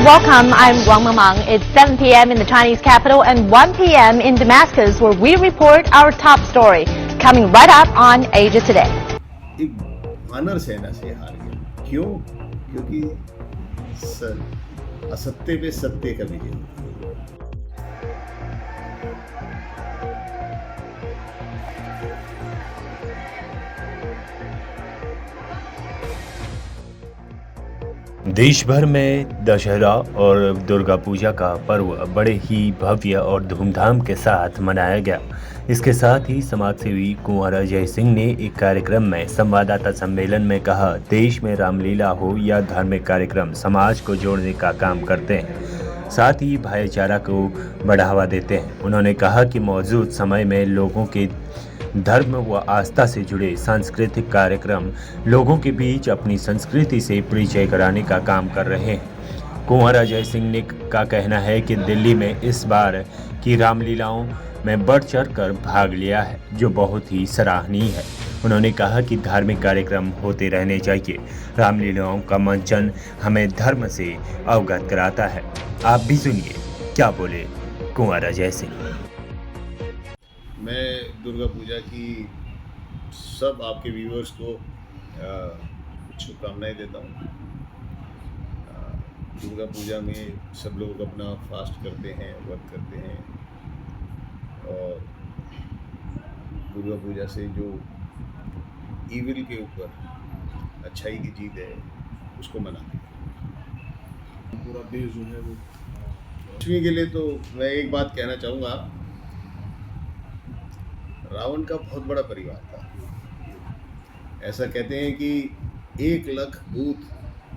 welcome. I'm Wang Mamang. It's 7 p.m. in the Chinese capital and 1 p.m. in Damascus, where we report our top story. Coming right up on Asia Today. एक वानर सेना से हार गया। क्यों? क्योंकि असत्य पे सत्य का विजय होता है। देश भर में दशहरा और दुर्गा पूजा का पर्व बड़े ही भव्य और धूमधाम के साथ मनाया गया। इसके साथ ही समाजसेवी कुंवर अजय सिंह ने एक कार्यक्रम में संवाददाता सम्मेलन में कहा, देश में रामलीला हो या धार्मिक कार्यक्रम समाज को जोड़ने का काम करते हैं, साथ ही भाईचारा को बढ़ावा देते हैं। उन्होंने कहा कि मौजूद समय में लोगों के धर्म व आस्था से जुड़े सांस्कृतिक कार्यक्रम लोगों के बीच अपनी संस्कृति से परिचय कराने का काम कर रहे हैं। कुंवर अजय सिंह ने का कहना है कि दिल्ली में इस बार की रामलीलाओं में बढ़ चढ़ कर भाग लिया है, जो बहुत ही सराहनीय है। उन्होंने कहा कि धार्मिक कार्यक्रम होते रहने चाहिए। रामलीलाओं का मंचन हमें धर्म से अवगत कराता है। आप भी सुनिए क्या बोले कुंवर अजय सिंह। मैं दुर्गा पूजा की सब आपके व्यूअर्स को शुभकामनाएं देता हूँ। दुर्गा पूजा में सब लोग अपना फास्ट करते हैं, व्रत करते हैं और दुर्गा पूजा से जो ईविल के ऊपर अच्छाई की जीत है उसको मनाते हैं। पूरा देश जो है वो लक्ष्मी के लिए तो मैं एक बात कहना चाहूँगा, रावण का बहुत बड़ा परिवार था। ऐसा कहते हैं कि 1 लाख भूत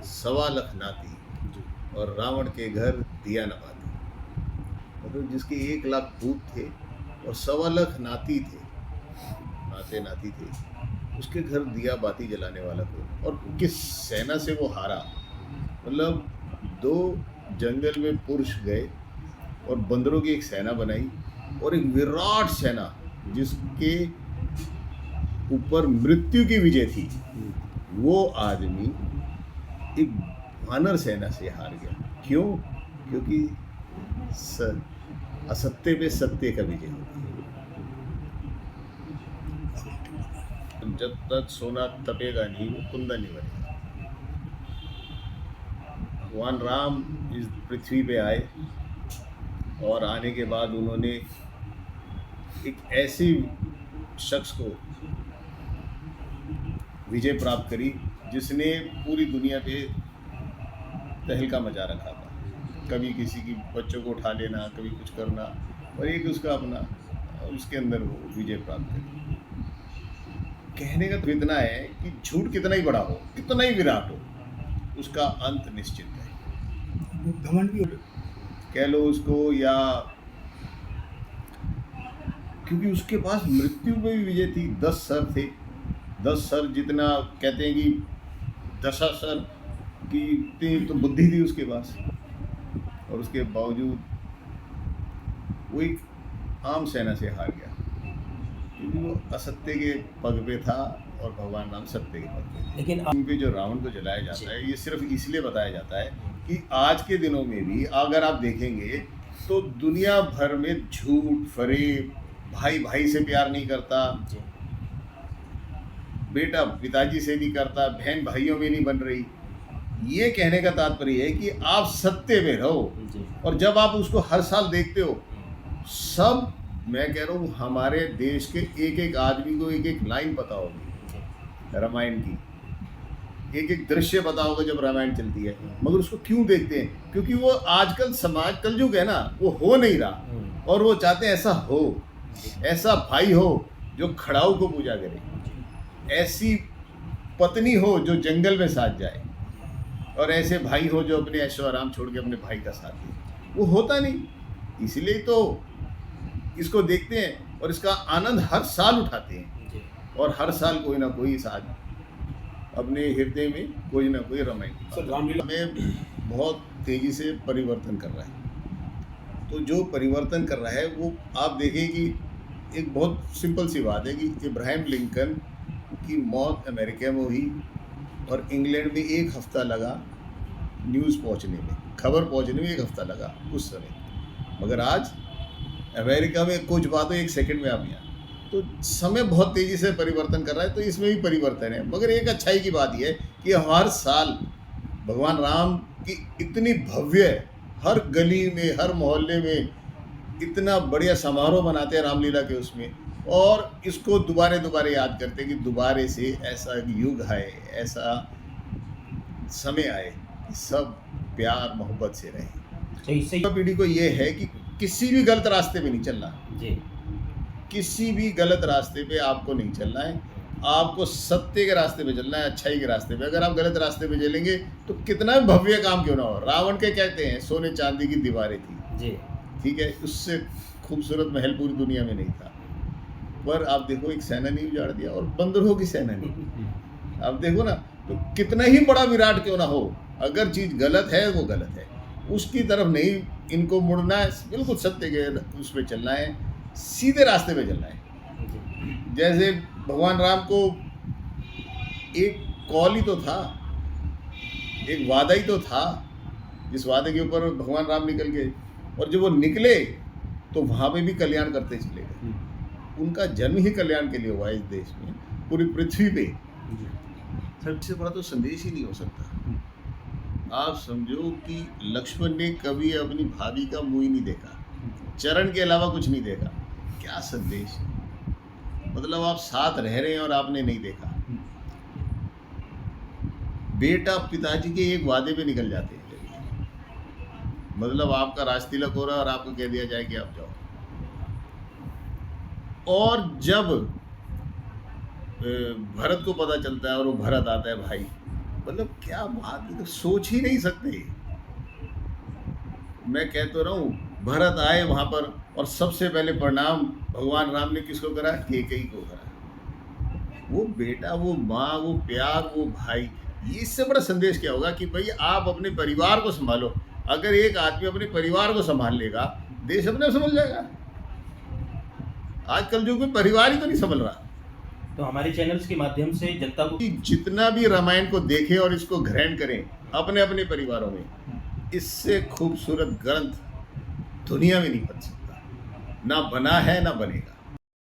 1.25 लाख नाती और रावण के घर दिया न बाती। मतलब जिसके 1 लाख भूत थे और 1.25 लाख नाती थे, उसके घर दिया बाती जलाने वाला था। और किस सेना से वो हारा, मतलब 2 जंगल में पुरुष गए और बंदरों की एक सेना बनाई और एक विराट सेना जिसके ऊपर मृत्यु की विजय थी, वो आदमी एक वानर सेना से हार गया। क्यों? क्योंकि असत्य पे सत्य का विजय होता है। जब तक सोना तपेगा नहीं वो कुंदन नहीं बनेगा। भगवान राम इस पृथ्वी पे आए और आने के बाद उन्होंने एक ऐसी शख्स को विजय प्राप्त करी जिसने पूरी दुनिया पे तहलका मचा रखा था। कभी किसी की बच्चों को उठा लेना, कभी कुछ करना, और एक उसका अपना उसके अंदर वो विजय प्राप्त करी। कहने का तो इतना है कि झूठ कितना ही बड़ा हो, कितना ही विराट हो, उसका अंत निश्चित है। घमंड भी कह लो उसको, या क्योंकि उसके पास मृत्यु में भी विजय थी। 10 सर थे, 10 सर जितना कहते हैं कि 10 सर की इतनी तो बुद्धि थी उसके पास, और उसके बावजूद वो एक आम सेना से हार गया क्योंकि वो असत्य के पग पे था और भगवान राम सत्य के पग पे थे। लेकिन क्योंकि जो रावण को जलाया जाता है, ये सिर्फ इसलिए बताया जाता है कि आज के दिनों में भी अगर आप देखेंगे तो दुनिया भर में झूठ, फरेब, भाई भाई से प्यार नहीं करता, बेटा पिताजी से नहीं करता, बहन भाइयों में नहीं बन रही। ये कहने का तात्पर्य है कि आप सत्य में रहो, और जब आप उसको हर साल देखते हो, सब मैं कह रहा हूँ हमारे देश के एक एक आदमी को एक एक लाइन पता होगी रामायण की, एक एक दृश्य पता होगा जब रामायण चलती है, मगर उसको क्यों देखते हैं? क्योंकि वो आजकल समाज कलयुग है ना, वो हो नहीं रहा, और वो चाहते हैं ऐसा हो, ऐसा भाई हो जो खड़ाऊ को पूजा करे, ऐसी पत्नी हो जो जंगल में साथ जाए, और ऐसे भाई हो जो अपने ऐशो आराम छोड़ के अपने भाई का साथ दे। वो होता नहीं, इसलिए तो इसको देखते हैं और इसका आनंद हर साल उठाते हैं, और हर साल कोई ना कोई साथ अपने हृदय में कोई ना कोई रामायण में बहुत तेजी से परिवर्तन कर रहा है। तो जो परिवर्तन कर रहा है वो आप देखें कि एक बहुत सिंपल सी बात है कि इब्राहिम लिंकन की मौत अमेरिका में हुई और इंग्लैंड में 1 हफ्ता लगा न्यूज़ पहुंचने में, खबर पहुंचने में 1 हफ्ता लगा उस समय, मगर आज अमेरिका में कुछ बातें 1 सेकंड में आ गया। तो समय बहुत तेज़ी से परिवर्तन कर रहा है, तो इसमें भी परिवर्तन है। मगर एक अच्छाई की बात यह है कि हर साल भगवान राम की इतनी भव्य, हर गली में, हर मोहल्ले में इतना बढ़िया समारोह मनाते हैं रामलीला के उसमें, और इसको दोबारा याद करते हैं कि दोबारे से ऐसा युग आए, ऐसा समय आए कि सब प्यार मोहब्बत से रहे। युवा पीढ़ी को ये है कि किसी भी गलत रास्ते पे नहीं चलना जी, किसी भी गलत रास्ते पे आपको नहीं चलना है, आपको सत्य के रास्ते पे चलना है, अच्छाई के रास्ते पे। अगर आप गलत रास्ते पे चलेंगे तो कितना भी भव्य काम क्यों ना हो, रावण के कहते हैं सोने चांदी की दीवारें थी जी, ठीक है, उससे खूबसूरत महल पूरी दुनिया में नहीं था, पर आप देखो एक सेना नहीं उजाड़ दिया, और बंदरों की सेना नहीं। आप देखो ना, तो कितना ही बड़ा विराट क्यों ना हो, अगर चीज़ गलत है वो गलत है, उसकी तरफ नहीं इनको मुड़ना है, बिल्कुल सत्य के उस पर चलना है, सीधे रास्ते पे चलना है। जैसे भगवान राम को एक कॉल ही तो था, एक वादा ही तो था, जिस वादे के ऊपर भगवान राम निकल गए, और जब वो निकले तो वहाँ पे भी कल्याण करते चले गए। उनका जन्म ही कल्याण के लिए हुआ इस देश में, पूरी पृथ्वी पे। सबसे बड़ा तो संदेश ही नहीं हो सकता। आप समझो कि लक्ष्मण ने कभी अपनी भाभी का मुंह ही नहीं देखा, चरण के अलावा कुछ नहीं देखा, क्या संदेश, मतलब आप साथ रह रहे हैं और आपने नहीं देखा। बेटा पिताजी के एक वादे पे निकल जाते हैं, मतलब आपका राज तिलक हो रहा है और आपको कह दिया जाए कि आप जाओ, और जब भरत को पता चलता है और वो भरत आता है भाई, मतलब क्या बात है, तो सोच ही नहीं सकते। मैं कह तो रहा हूँ, भरत आए वहाँ पर और सबसे पहले प्रणाम भगवान राम ने किसको करा, कैकेयी को करा। वो बेटा, वो माँ, वो प्यार, वो भाई, ये इससे बड़ा संदेश क्या होगा कि भाई आप अपने परिवार को संभालो। अगर एक आदमी अपने परिवार को संभाल लेगा, देश अपने आप संभल जाएगा। आजकल जो कोई परिवार ही तो नहीं संभल रहा। तो हमारे चैनल्स के माध्यम से जनता को जितना भी रामायण को देखें और इसको ग्रहण करें अपने अपने परिवारों में, इससे खूबसूरत ग्रंथ दुनिया में नहीं बन सकता, ना बना है ना बनेगा।